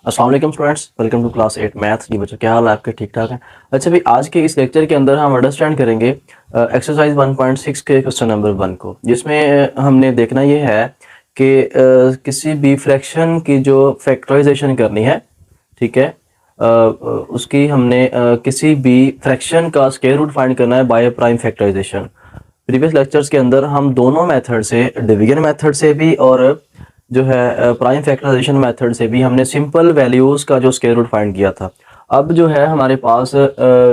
अस्सलाम वालेकुम students, welcome to class 8 math. जी बच्चों, क्या हाल है आपके? ठीक ठाक हैं? अच्छा भी आज के इस लेक्चर के अंदर हम अंडरस्टैंड करेंगे एक्सरसाइज 1.6 के क्वेश्चन नंबर 1 को, जिसमें हमने देखना ये है कि किसी भी फ्रैक्शन की जो फैक्टराइजेशन करनी है, ठीक है, उसकी हमने किसी भी फ्रैक्शन का स्क्वायर रूट फाइंड करना है by prime factorization. Previous lectures के अंदर हम दोनों मेथड से, डिवीजन मेथड से भी और जो है प्राइम फैक्टराइजेशन मेथड से भी, हमने सिंपल वैल्यूज का जो स्क्वायर रूट फाइंड किया था। अब जो है हमारे पास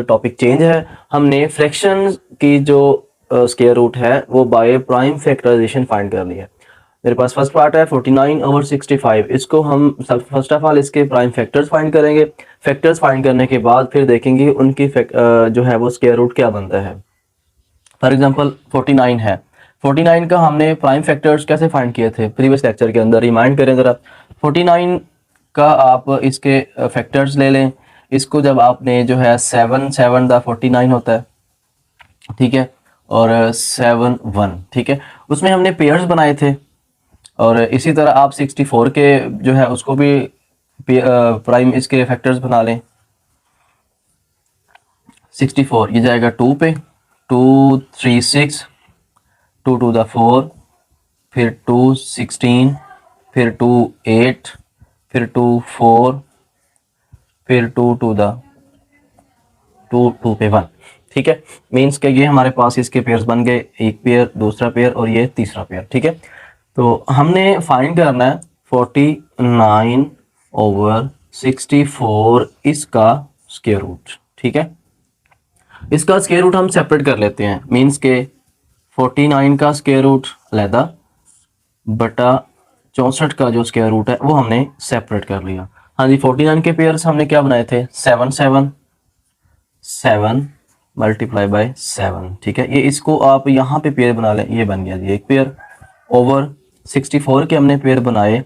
टॉपिक चेंज है, हमने फ्रैक्शन की जो स्क्वायर रूट है वो बाय प्राइम फैक्टराइजेशन फाइंड करनी है। मेरे पास फर्स्ट पार्ट है 49/65। इसको हम फर्स्ट ऑफ ऑल इसके प्राइम फैक्टर्स फाइंड करेंगे। फैक्टर्स फाइंड करने के बाद फिर देखेंगे उनकी जो है वो स्क्वायर रूट क्या बनता है। फॉर एग्जांपल 49 है, 49 का हमने प्राइम फैक्टर्स कैसे फाइंड किए थे प्रीवियस लेक्चर के अंदर, रिमाइंड करें ज़रा। 49 का आप इसके फैक्टर्स ले लें। इसको जब आपने जो है 7 7 दा 49 होता है, ठीक है, और 7 1, ठीक है, उसमें हमने पेयर्स बनाए थे। और इसी तरह आप 64 के जो है उसको भी प्राइम इसके फैक्टर्स बना लें। 64 ये जाएगा 2 पे, 2 3 6, 2 टू द 4, फिर 2 16, फिर 2 8, फिर 2 4, फिर 2 टू द 2 पे 1, ठीक है। मीन्स के ये हमारे पास इसके पेयर्स बन गए, एक पेयर, दूसरा पेयर और ये तीसरा पेयर, ठीक है। तो हमने फाइंड करना है 49/64 इसका स्क्वायर रूट, ठीक है। इसका स्क्वायर रूट हम सेपरेट कर लेते हैं। मीन्स के 49 का स्क्वायर रूट अलहदा बटा 64 का जो स्क्वायर रूट है वो हमने सेपरेट कर लिया। हाँ जी, 49 के पेयर्स हमने क्या बनाए थे? 7 7 7 मल्टीप्लाई बाय 7, ठीक है। ये इसको आप यहाँ पे पेयर बना लें, ये बन गया जी एक पेयर। ओवर 64 के हमने पेयर बनाए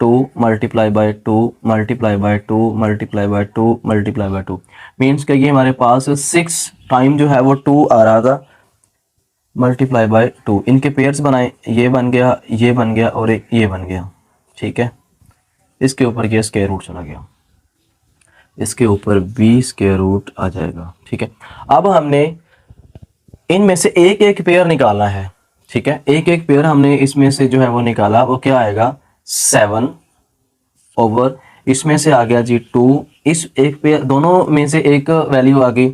2 multiply by 2 multiply by 2 multiply by 2 multiply by 2। Means कि ये हमारे पास 6 टाइम जो है वो 2 आ रहा था, मल्टीप्लाई बाय 2। इनके पेयर्स बनाए, ये बन गया, ये बन गया और एक ये बन गया, ठीक है। इसके ऊपर ये स्क्वायर रूट चला गया, इसके ऊपर भी स्क्वायर रूट आ जाएगा, ठीक है। अब हमने इनमें से एक एक पेयर निकालना है, ठीक है। एक एक पेयर हमने इसमें से जो है वो निकाला, वो क्या आएगा? 7 ओवर, इसमें से आ गया जी 2, इस एक पेयर दोनों में से एक वैल्यू आ गई।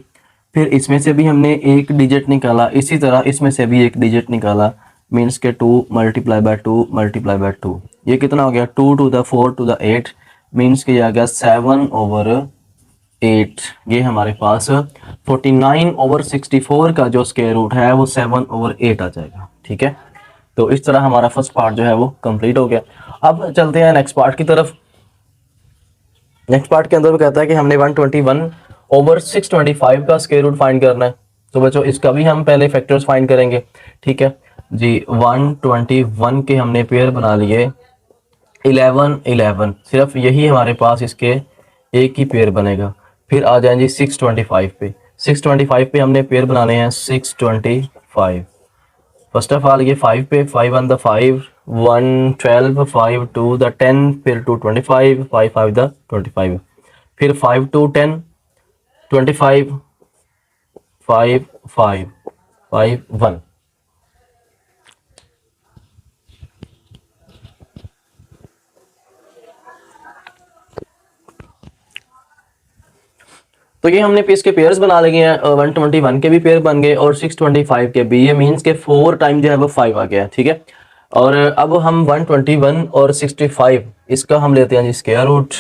फिर इसमें से भी हमने एक डिजिट निकाला, इसी तरह इसमें से भी एक डिजिट निकाला। मीन्स के 2 मल्टीप्लाई बाय 2 मल्टीप्लाई बाय 2, ये कितना हो गया? 2 to the 4 to the 8। Means के ये आ गया 7/8। ये हमारे पास 49/64 का जो स्क्वायर रूट है वो 7/8 आ जाएगा, ठीक है। तो इस तरह हमारा फर्स्ट पार्ट जो है वो कंप्लीट हो गया। अब चलते हैं नेक्स्ट पार्ट की तरफ। नेक्स्ट पार्ट के अंदर वो कहता है कि हमने 121/625 का स्क्वायर रूट फाइंड करना है। तो बच्चों इसका भी हम पहले फैक्टर्स फाइंड करेंगे, ठीक है जी। 121 के हमने पेयर बना लिए 11 11, सिर्फ यही हमारे पास इसके एक ही पेयर बनेगा। फिर आ जाए जी 625 पे, 625 पे हमने पेयर बनाने हैं 625। फर्स्ट ऑफ ऑल ये 5 पे, 5 ऑन द 5 1 12, 5 टू द 10, फिर 2 25, 5 5 द 25, फिर 5 टू 10 25, 5 5 5 1। तो ये हमने इसके पेयर्स बना लगे हैं। 121 के भी पेयर बन गए और 625 के भी। ये मीन्स के 4 टाइम जो है वो 5 आ गया, ठीक है। और अब हम 121 और 65 इसका हम लेते हैं जी स्क्वायर रूट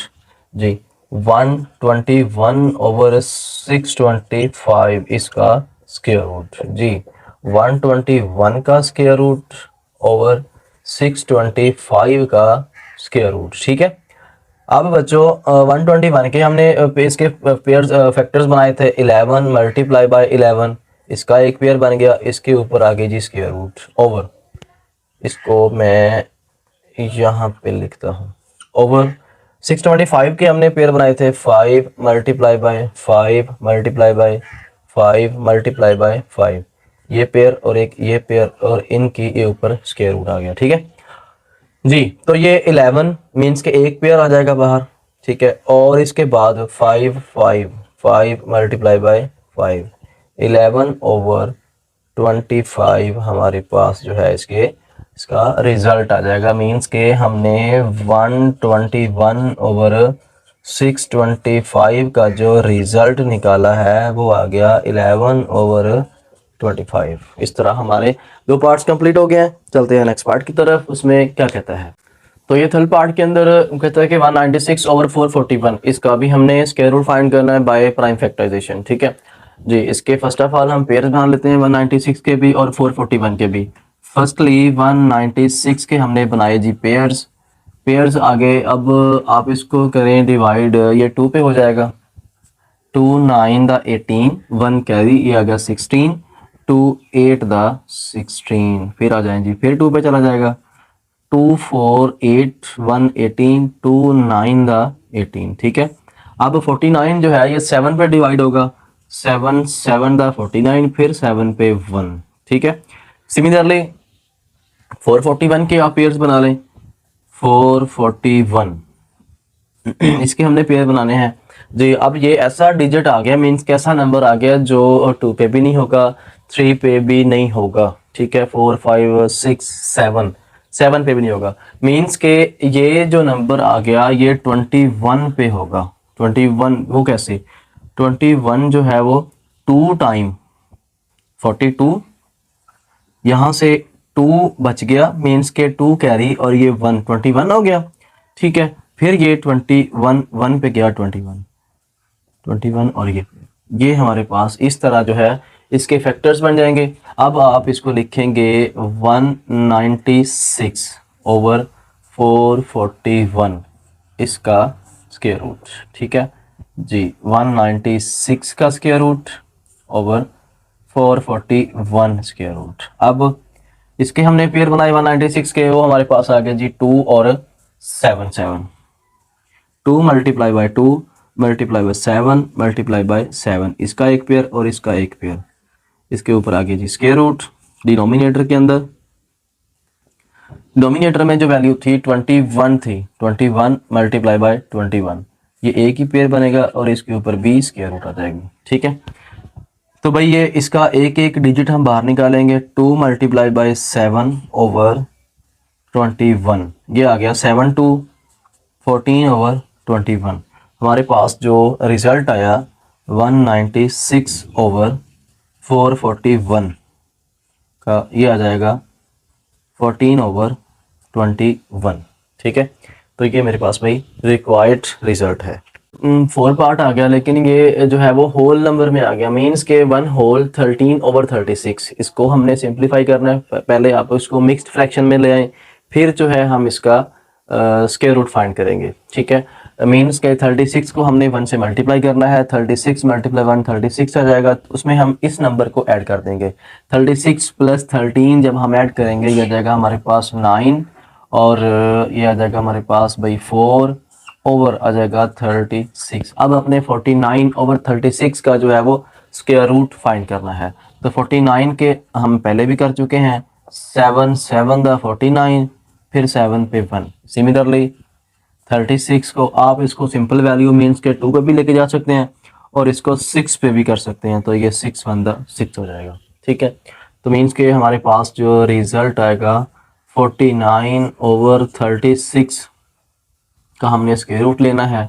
जी। 121/625 इसका स्क्वायर रूट जी। 121 का स्क्वायर रूट ओवर 625 का स्क्वायर रूट, ठीक है। अब बच्चों 121 के हमने इसके पेयर्स फैक्टर्स बनाए थे 11 मल्टीप्लाई बाय 11, इसका एक पेयर बन गया, इसके ऊपर आ गई जी स्क्वायर रूट ओवर, इसको मैं यहाँ पे लिखता हूँ ओवर 625 के हमने पेयर बनाए थे 5 multiply by 5 multiply by 5 multiply by 5, ये पेयर और एक ये पेयर और इनकी ये ऊपर स्क्वायर रूट आ गया, ठीक है जी। तो ये 11 मीन्स के एक पेयर आ जाएगा बाहर, ठीक है, और इसके बाद 5 मल्टीप्लाई बाय 5, 11/25 हमारे पास जो है इसका रिजल्ट आ जाएगा। मीन्स के हमने 121/625 का जो रिजल्ट निकाला है वो आ गया 11/25। इस तरह हमारे दो पार्ट्स कंप्लीट हो गए हैं। चलते हैं नेक्स्ट पार्ट की तरफ, उसमें क्या कहता है। तो ये थर्ड पार्ट के अंदर कहता है कि 196/441, इसका भी हमने स्क्वायर रूट फाइंड करना है बाय प्राइम फैक्टराइजेशन। ठीक है जी, इसके फर्स्ट ऑफ ऑल हम पेयर्स बना लेते हैं 196 के भी और 441 के भी। फर्स्टली 196 के हमने बनाए जी पेयर्स आगे। अब आप इसको करें डिवाइड, ये 2 पे हो जाएगा। 2 9 द 18, 1 कैरी, ये आ गया 16, 2 8 द 16, फिर आ जाए जी, फिर 2 पे चला जाएगा। 2 4 8 1 18, 2 9 द 18। ठीक है, अब 49 जो है ये 7 पे डिवाइड होगा। 7 7 द 49, फिर 7 पे 1। ठीक है, सिमिलरली 441 के आप पेयर्स बना लें। 441 इसके हमने पेयर बनाने हैं जी। अब ये ऐसा डिजिट आ गया, मीन्स कैसा नंबर आ गया जो 2 पे भी नहीं होगा, 3 पे भी नहीं होगा। ठीक है, 4 5 6 7 पे भी नहीं होगा। मीन्स के ये जो नंबर आ गया ये 21 पे होगा। 21 वो कैसे, 21 जो है वो 2 टाइम 42, यहाँ से 2 बच गया, मीन्स के 2 कैरी और ये 1, 21 हो गया। ठीक है, फिर ये 21 1 पे गया, 21 और ये हमारे पास इस तरह जो है इसके फैक्टर्स बन जाएंगे। अब आप इसको लिखेंगे 196/441 इसका स्क्वायर रूट। ठीक है जी, 196 का square root over 441 square root. अब इसके हमने पेयर बनाए 196 के, वो हमारे पास आ गया जी 2 और 7 7। 2 multiply by 2 multiply by 7 multiply by 7, इसका एक पेयर और इसका एक पेयर। इसके ऊपर आ गया जी स्क्वायर रूट डिनोमिनेटर के अंदर। डिनोमिनेटर में जो वैल्यू थी 21 थी, 21 मल्टीप्लाई बाय 21, ये एक ही पेयर बनेगा और इसके ऊपर भी स्क्वायर रूट आ जाएगी। ठीक है, तो भाई ये इसका एक एक डिजिट हम बाहर निकालेंगे। 2 मल्टीप्लाई बाय 7/21, ये आ गया 7 2 14/21। हमारे पास जो रिजल्ट आया 196/441 का, ये आ जाएगा 14/21। ठीक है, तो ये मेरे पास भाई रिक्वायर्ड रिजल्ट है। 4 पार्ट आ गया, लेकिन ये जो है वो होल नंबर में आ गया। मीन्स के 1 होल 13/36, इसको हमने सिंप्लीफाई करना है। पहले आप इसको मिक्स्ड फ्रैक्शन में ले आए, फिर जो है हम इसका स्क्वायर रूट फाइंड करेंगे। ठीक है, मीन्स के 36 को हमने 1 से मल्टीप्लाई करना है। 36 मल्टीप्लाई 1 36 आ जाएगा, उसमें हम इस नंबर को ऐड कर देंगे। 36 + 13 जब हम ऐड करेंगे ये आ जाएगा हमारे पास 9, और ये आ जाएगा हमारे पास भाई 4 ओवर आ जाएगा 36। अब अपने 49/36 का जो है वो स्क्वायर रूट फाइंड करना है। तो 49 के हम पहले भी कर चुके हैं। 7 7 द 49, फिर 7 पे 1। सिमिलरली 36 को आप इसको सिंपल वैल्यू मीन्स के 2 पे भी लेके जा सकते हैं और इसको 6 पे भी कर सकते हैं, तो ये 6 1 द 6 हो जाएगा। ठीक है, तो मीन्स के हमारे पास जो रिजल्ट आएगा 49/36 का हमने स्क्वायर रूट लेना है,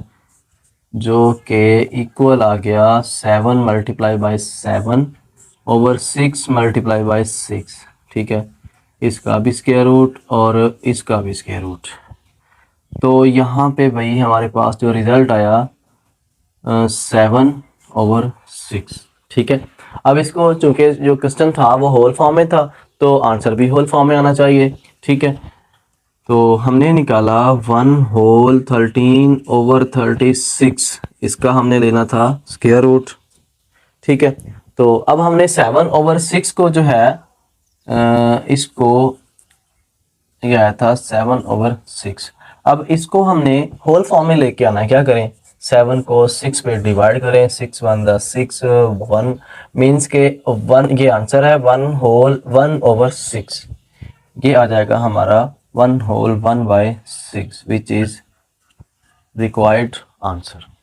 जो कि इक्वल आ गया 7 मल्टीप्लाई बाय 7/6 मल्टीप्लाई बाय 6। ठीक है, इसका भी स्क्वायर रूट और इसका भी स्क्वायर रूट। तो यहाँ पे भाई हमारे पास जो रिजल्ट आया 7/6। ठीक है, अब इसको चूंकि जो क्वेश्चन था वो होल फॉर्म में था, तो आंसर भी होल फॉर्म में आना चाहिए। ठीक है, तो हमने निकाला 1 होल 13/36, इसका हमने लेना था स्क्वायर रूट। ठीक है, तो अब हमने 7/6 को जो है इसको ये आया था 7/6। अब इसको हमने होल फॉर्म में लेके आना है। क्या करें, 7 को 6 पे डिवाइड करें। 6 1 द 6 1, मीन्स के 1, ये आंसर है 1 होल 1/6। ये आ जाएगा हमारा 1 whole 1/6 which is required answer.